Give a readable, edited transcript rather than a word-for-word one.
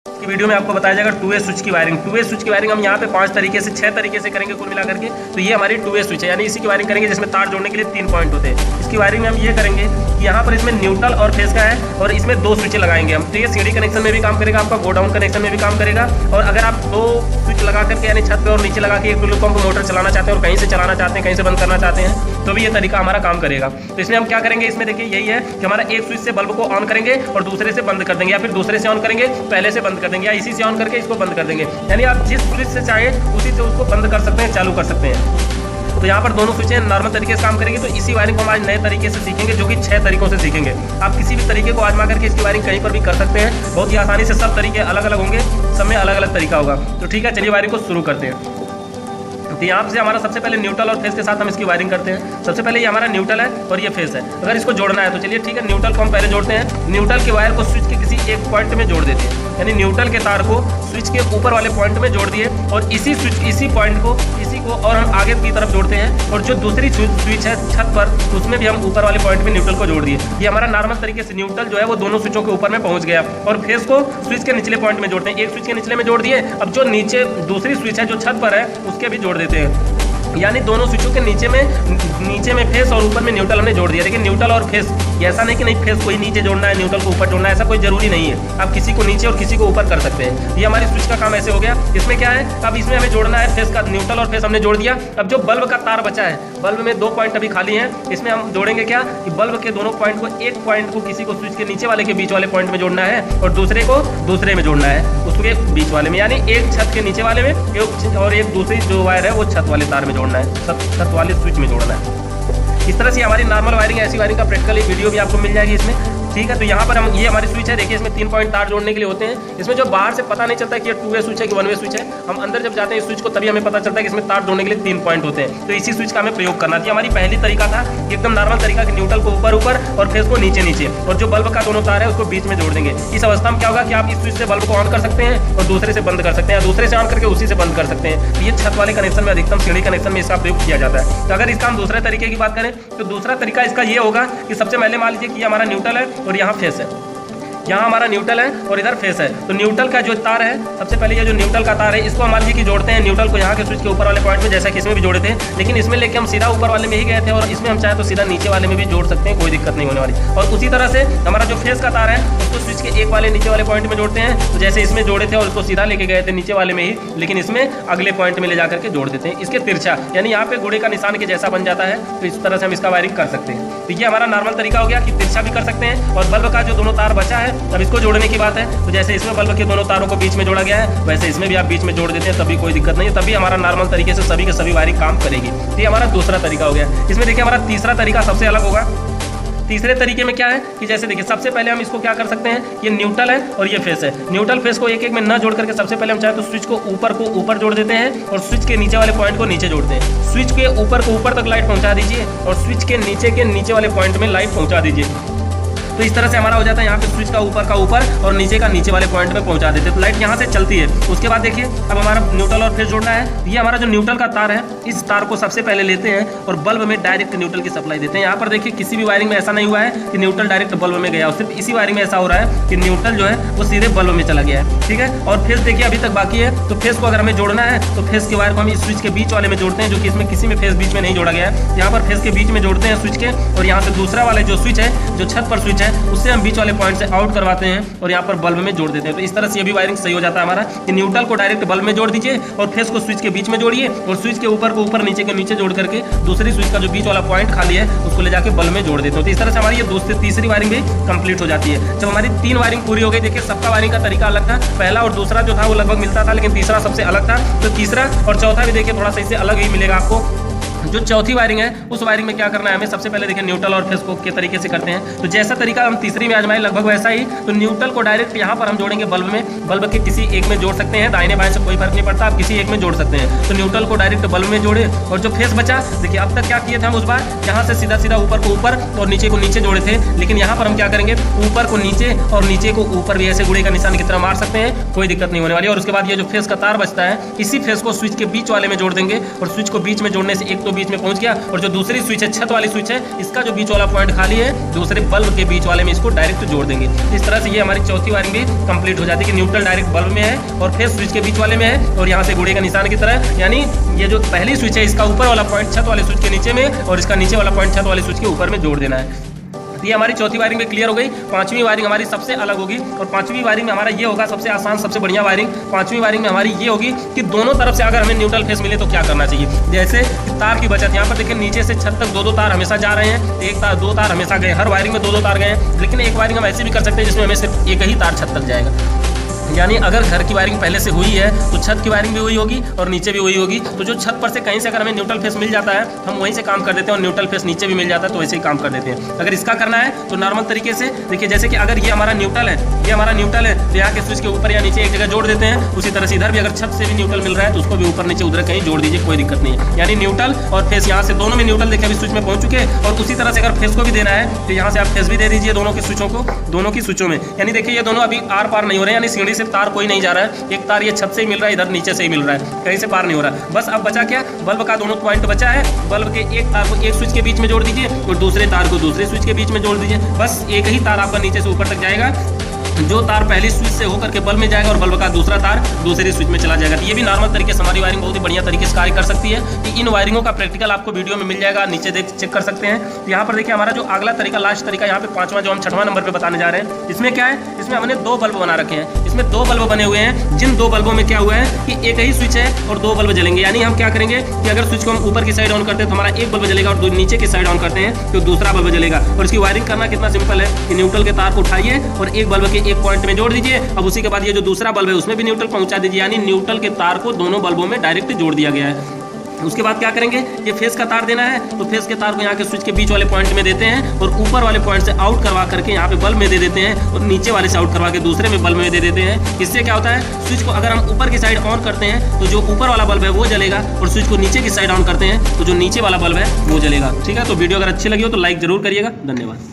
की वीडियो में आपको बताया जाएगा 2A स्विच की वायरिंग। 2A स्विच की वायरिंग हम यहाँ पे 5 तरीके से 6 तरीके से करेंगे कुल मिला करके। तो ये हमारी 2A स्विच है, यानी इसी की वायरिंग करेंगे जिसमें तार जोड़ने के लिए 3 पॉइंट होते हैं। इसकी वायरिंग में हम ये करेंगे कि यहाँ पर इसमें न्यूट्रल और फेस का है और इसमें 2 स्विच लगाएंगे हम। तो ये सीढ़ी कनेक्शन में भी काम करेगा, आपका गोडाउन कनेक्शन में भी काम करेगा। और अगर आप 2 स्विच लगा करके यानी छत पे और नीचे लगा के एक टूल पंप मोटर चलाना चाहते हैं और कहीं से चलाना चाहते हैं, कहीं से बंद करना चाहते हैं, तो भी ये तरीका हमारा काम करेगा। तो इसमें हम क्या करेंगे, इसमें देखिए यही है कि हमारा एक स्विच से बल्ब को ऑन करेंगे और दूसरे से बंद कर देंगे, या फिर दूसरे से ऑन करेंगे पहले से बंद कर देंगे, या इसी से ऑन करके इसको बंद कर देंगे। यानी आप जिस स्विच से चाहें उसी से उसको बंद कर सकते हैं, चालू कर सकते हैं। तो यहाँ पर दोनों स्विचें नॉर्मल तरीके से काम करेंगे। तो इसी वायरिंग को हम आज नए तरीके से सीखेंगे, जो कि 6 तरीकों से सीखेंगे। आप किसी भी तरीके को आजमा करके इसकी वायरिंग कहीं पर भी कर सकते हैं, बहुत ही आसानी से। सब तरीके अलग अलग होंगे, सब में अलग अलग तरीका होगा। तो ठीक है, चलिए वायरिंग को शुरू करते हैं। तो यहाँ से हमारा सबसे पहले न्यूट्रल और फेस के साथ हम इसकी वायरिंग करते हैं। सबसे पहले ये हमारा न्यूट्रल है और ये फेस है। अगर इसको जोड़ना है तो चलिए ठीक है, न्यूट्रल को हम पहले जोड़ते हैं। न्यूट्रल के वायर को स्विच के किसी एक पॉइंट में जोड़ देते हैं, यानी न्यूट्रल के तार को स्विच के ऊपर वाले पॉइंट में जोड़ दिए और इसी पॉइंट को और हम आगे की तरफ जोड़ते हैं। और जो दूसरी स्विच है छत पर, उसमें भी हम ऊपर वाले पॉइंट में न्यूट्रल को जोड़ दिए। ये हमारा नॉर्मल तरीके से न्यूट्रल जो है वो दोनों स्विचों के ऊपर में पहुंच गया। और फेस को स्विच के निचले पॉइंट में जोड़ते हैं। एक स्विच के निचले में जोड़ दिए, अब जो नीचे दूसरी स्विच है जो छत पर है उसके भी जोड़ देते हैं। यानी दोनों स्विचों के नीचे में फेस और ऊपर में न्यूट्रल हमने जोड़ दिया। लेकिन न्यूट्रल और फेस, ऐसा नहीं कि नहीं फेस को ही नीचे जोड़ना है, न्यूट्रल को ऊपर जोड़ना है, ऐसा कोई जरूरी नहीं है। आप किसी को नीचे और किसी को ऊपर कर सकते हैं। ये हमारी स्विच का काम ऐसे हो गया। इसमें क्या है, अब इसमें हमें जोड़ना है फेस का, न्यूट्रल और फेस हमने जोड़ दिया। अब जो बल्ब का तार बचा है, बल्ब में 2 पॉइंट अभी खाली हैं, इसमें हम जोड़ेंगे क्या कि बल्ब के दोनों पॉइंट को, एक पॉइंट को किसी को स्विच के नीचे वाले के बीच वाले पॉइंट में जोड़ना है और दूसरे को दूसरे में जोड़ना है, उसके बीच वाले में। यानी एक छत के नीचे वाले में और एक दूसरी जो वायर है वो छत वाले तार में जोड़ना है, छत वाले स्विच में जोड़ना है। इस तरह से हमारी नॉर्मल वायरिंग, ऐसी वायरिंग का प्रैक्टिकली वीडियो भी आपको मिल जाएगी इसमें। ठीक है, तो यहाँ पर हम, ये हमारी स्विच है, देखिए इसमें 3 पॉइंट तार जोड़ने के लिए होते हैं। इसमें जो बाहर से पता नहीं चलता कि ये 2A स्विच है कि 1A स्विच है। हम अंदर जब जाते हैं इस स्विच को, तभी हमें पता चलता है कि इसमें तार जोड़ने के लिए 3 पॉइंट होते हैं। तो इसी स्विच का हमें प्रयोग करना चाहिए। हमारी पहली तरीका था एकदम नॉर्मल तरीका कि न्यूट्रल को ऊपर ऊपर और फेस को नीचे नीचे, और जो बल्ब का दोनों तार है उसको बीच में जोड़ देंगे। इस अवस्था में क्या होगा कि आप इस स्विच से बल्ब को ऑन कर सकते हैं और दूसरे से बंद कर सकते हैं, दूसरे से ऑन करके उसी से बंद कर सकते हैं। तो ये छत वाले कनेक्शन में, अधिकतम सीढ़ी कनेक्शन में इसका प्रयोग किया जाता है। तो अगर इसका हम दूसरे तरीके की बात करें तो दूसरा तरीका इसका ये होगा कि सबसे पहले मान लीजिए कि ये हमारा न्यूट्रल है और यहाँ फेस है, यहाँ हमारा न्यूट्रल है और इधर फेस है। तो न्यूट्रल का जो तार है, सबसे पहले ये जो न्यूट्रल का तार है, इसको हम मान लीजिए कि जोड़ते हैं न्यूट्रल को यहाँ के स्विच के ऊपर वाले पॉइंट में, जैसा कि इसमें भी जोड़े थे। लेकिन इसमें लेके हम सीधा ऊपर वाले में ही गए थे और इसमें हम चाहे तो सीधा नीचे वाले में भी जोड़ सकते हैं, कोई दिक्कत नहीं होने वाली। और उसी तरह से हमारा जो फेस का तार है उसको स्विच के एक वाले नीचे वाले पॉइंट में जोड़ते हैं। तो जैसे इसमें जोड़े थे और उसको सीधा लेके गए थे नीचे वाले में ही, लेकिन इसमें अगले पॉइंट में ले जाकर के जोड़ देते हैं। इसके तिरछा, यानी यहाँ पे घोड़े का निशान के जैसा बन जाता है। तो इस तरह से हम इसका वायरिंग कर सकते हैं। तो ये हमारा नॉर्मल तरीका हो गया कि तिरछा भी कर सकते हैं। और बल्ब का जो दोनों तार बचा है, अब इसको जोड़ने की बात है। तो जैसे इसमें बल्ब के दोनों तारों को बीच में जोड़ा गया है, वैसे इसमें भी आप बीच में जोड़ देते हैं, तभी कोई दिक्कत नहीं है। तभी हमारा नॉर्मल तरीके से सभी के सभी वायरिंग काम करेगी। तो ये हमारा दूसरा तरीका हो गया। इसमें देखिए हमारा तीसरा तरीका सबसे अलग होगा। तीसरे तरीके में क्या है कि जैसे देखिए सबसे पहले हम इसको क्या कर सकते हैं, ये न्यूट्रल है और ये फेस है। न्यूट्रल फेस को एक एक में न जोड़ करके सबसे पहले हम चाहे तो स्विच को ऊपर जोड़ देते हैं और स्विच के नीचे वाले पॉइंट को नीचे जोड़ते हैं। स्विच के ऊपर को ऊपर तक लाइट पहुंचा दीजिए और स्विच के नीचे वाले पॉइंट में लाइट पहुंचा दीजिए। तो इस तरह से हमारा हो जाता है, यहाँ पे स्विच का ऊपर और नीचे का नीचे वाले पॉइंट में पहुंचा देते हैं। तो लाइट यहाँ से चलती है। उसके बाद देखिए अब हमारा न्यूट्रल और फेस जोड़ना है। ये हमारा जो न्यूट्रल का तार है, इस तार को सबसे पहले लेते हैं और बल्ब में डायरेक्ट न्यूट्रल की सप्लाई देते हैं। यहाँ पर देखिए किसी भी वायरिंग में ऐसा नहीं हुआ है कि न्यूट्रल डायरेक्ट बल्ब में गया, सिर्फ इसी वायरिंग में ऐसा हो रहा है कि न्यूट्रल जो है वो सीधे बल्ब में चला गया है। ठीक है, और फेस देखिए अभी तक बाकी है। तो फेस को अगर हमें जोड़ना है तो फेस के वायर को हम इस स्विच के बीच वाले में जोड़ते हैं, जो कि इसमें किसी में फेस बीच में नहीं जोड़ा गया है। यहाँ पर फेस के बीच में जोड़ते हैं स्विच के, और यहाँ से दूसरा वाले जो स्विच है, जो छत पर स्विच है, उससे हम बीच वाले पॉइंट से आउट करवाते हैं और यहाँ पर बल्ब में जोड़ देते हैं। तो इस तरह से ये भी वायरिंग सही हो जाता है हमारा कि न्यूट्रल को डायरेक्ट बल्ब में जोड़ दीजिए और फेस को स्विच के बीच में जोड़िए और स्विच के ऊपर को ऊपर, नीचे के नीचे जोड़ करके दूसरी स्विच का जो बीच वाला पॉइंट खाली है उसको ले जाके बल्ब में जोड़ देते हैं। तो इस तरह से हमारी ये तीसरी वायरिंग भी कंप्लीट हो जाती है। जब हमारी 3 वायरिंग पूरी हो गई, देखिए सबका वायरिंग का तरीका अलग था। पहला और दूसरा जो था वो लगभग मिलता था, लेकिन तीसरा सबसे अलग था। तो तीसरा और चौथा भी देखिए थोड़ा सा इससे अलग ही मिलेगा आपको। जो चौथी वायरिंग है, उस वायरिंग में क्या करना है हमें, सबसे पहले देखिए न्यूट्रल और फेस को के तरीके से करते हैं। तो जैसा तरीका हम तीसरी में आजमाए लगभग वैसा ही। तो न्यूट्रल को डायरेक्ट यहाँ पर हम जोड़ेंगे बल्ब में, बल्ब के किसी एक में जोड़ सकते हैं, दाहिने बाएं से कोई फर्क नहीं पड़ता, आप किसी एक में जोड़ सकते हैं। तो न्यूट्रल को डायरेक्ट बल्ब में जोड़े और जो फेस बचा, देखिए अब तक क्या किए थे हम उस बार, यहाँ से सीधा ऊपर को ऊपर और नीचे को नीचे जोड़े थे। लेकिन यहाँ पर हम क्या करेंगे, ऊपर को नीचे और नीचे को ऊपर भी ऐसे गुड़े का निशान की तरह मार सकते हैं, कोई दिक्कत नहीं होने वाली। और उसके बाद ये जो फेस का तार बचता है, इसी फेस को स्विच के बीच वाले में जोड़ देंगे और स्विच को बीच में जोड़ने से एक तो तो बीच में पहुंच गया, और जो दूसरी स्विच है, छत वाली स्विच है, इसका जो बीच वाला पॉइंट खाली है दूसरे बल्ब के बीच वाले में इसको डायरेक्ट जोड़ देंगे। इस तरह से ये हमारी चौथी वायरिंग भी कंप्लीट हो जाती है कि न्यूट्रल डायरेक्ट बल्ब में है और फिर स्विच के बीच वाले में है, और यहाँ से घोड़े का निशान की तरह, यानी ये जो पहली स्विच है इसका ऊपर वाला पॉइंट छत वाले स्विच के नीचे में और इसका नीचे वाला पॉइंट छत वाले स्विच के ऊपर में जोड़ देना है। ये हमारी चौथी वायरिंग में क्लियर हो गई। पांचवी वायरिंग हमारी सबसे अलग होगी, और पांचवी वायरिंग में हमारा ये होगा सबसे आसान, सबसे बढ़िया वायरिंग। पांचवी वायरिंग में हमारी ये होगी कि दोनों तरफ से अगर हमें न्यूट्रल फेस मिले तो क्या करना चाहिए। जैसे तार की बचत, यहाँ पर देखिए नीचे से छत तक दो तार हमेशा जा रहे हैं, एक तार दो तार हमेशा गए, हर वायरिंग में दो तार गए हैं। लेकिन एक वायरिंग हम ऐसी भी कर सकते हैं जिसमें हमें सिर्फ एक ही तार छत तक जाएगा, यानी अगर घर की वायरिंग पहले से हुई है तो छत की वायरिंग भी वही होगी और नीचे भी वही होगी। तो जो छत पर से कहीं से अगर हमें न्यूट्रल फेस मिल जाता है हम वहीं से काम कर देते हैं, और न्यूट्रल फेस नीचे भी मिल जाता है तो वैसे ही काम कर देते हैं। अगर इसका करना है तो नॉर्मल तरीके से देखिए, जैसे कि अगर ये हमारा न्यूट्रल है, ये हमारा न्यूट्रल है, तो यहाँ के स्विच के ऊपर या नीचे एक जगह जोड़ देते हैं। उसी तरह से इधर भी अगर छत से भी न्यूट्रल मिल रहा है तो उसको भी ऊपर नीचे उधर कहीं जोड़ दीजिए, कोई दिक्कत नहीं है। यानी न्यूट्रल और फेस यहाँ से दोनों में न्यूट्रल देखिए अभी स्विच में पहुंच चुके हैं, और उसी तरह से अगर फेस को भी देना है तो यहाँ से आप फेस भी दे दीजिए दोनों के स्विचों को, दोनों की स्विचों में। यानी देखिए ये दोनों अभी आर पार नहीं हो रहे, यानी सीढ़ी से तार कोई नहीं जा रहा है, एक तार ये छत से ही मिल रहा है, इधर नीचे से ही मिल रहा है, कहीं से पार नहीं हो रहा है। बस अब बचा क्या, बल्ब का दोनों पॉइंट बचा है, बल्ब के एक तार को एक स्विच के बीच में जोड़ दीजिए और दूसरे तार को दूसरे स्विच के बीच में जोड़ दीजिए। बस एक ही तार आपका नीचे से ऊपर तक जाएगा, जो तार पहली स्विच से होकर के बल्ब में जाएगा और बल्ब का दूसरा तार दूसरी स्विच में चला जाएगा। तो ये भी नॉर्मल तरीके से हमारी वायरिंग बहुत ही बढ़िया तरीके से कार्य कर सकती है। कि इन वायरिंगों का प्रैक्टिकल आपको वीडियो में मिल जाएगा, नीचे देख चेक कर सकते हैं। तो यहाँ पर देखिए हमारा जो अगला तरीका, लास्ट तरीका, यहाँ पे पांचवा जो हम छठवां नंबर पे बताने जा रहे हैं, इसमें क्या है, इसमें हमने दो बल्ब बना रखे हैं। इसमें दो बल्ब बने हुए हैं, जिन दो बल्बों में क्या हुआ है कि एक ही स्विच है और दो बल्ब जलेंगे। यानी हम क्या करेंगे कि अगर स्विच को हम ऊपर की साइड ऑन करते हैं तो हमारा एक बल्ब जलेगा, और नीचे की साइड ऑन करते हैं तो दूसरा बल्ब जलेगा। और इसकी वायरिंग करना कितना सिंपल है कि न्यूट्रल के तार को उठाइए और एक बल्ब के एक पॉइंट में जोड़ दीजिए। अब उसी के बाद ये जो दूसरा बल्ब है उसमें भी न्यूट्रल पहुंचा दीजिए, यानी न्यूट्रल के तार को दोनों बल्बों में डायरेक्ट जोड़ दिया गया है। उसके बाद क्या करेंगे, ये फेस का तार देना है तो फेस के तार को यहाँ के स्विच के बीच वाले पॉइंट में देते हैं और ऊपर वाले पॉइंट से आउट करवा करके यहाँ पे बल्ब में दे देते हैं, और नीचे वाले से आउट करवा के दूसरे में बल्ब में दे देते हैं। इससे क्या होता है, स्विच को अगर हम ऊपर की साइड ऑन करते हैं तो जो ऊपर वाला बल्ब है वो जलेगा, और स्विच को नीचे की साइड ऑन करते हैं तो जो नीचे वाला बल्ब है वो जलेगा। ठीक है, तो वीडियो अगर अच्छी लगी हो तो लाइक जरूर करिएगा। धन्यवाद।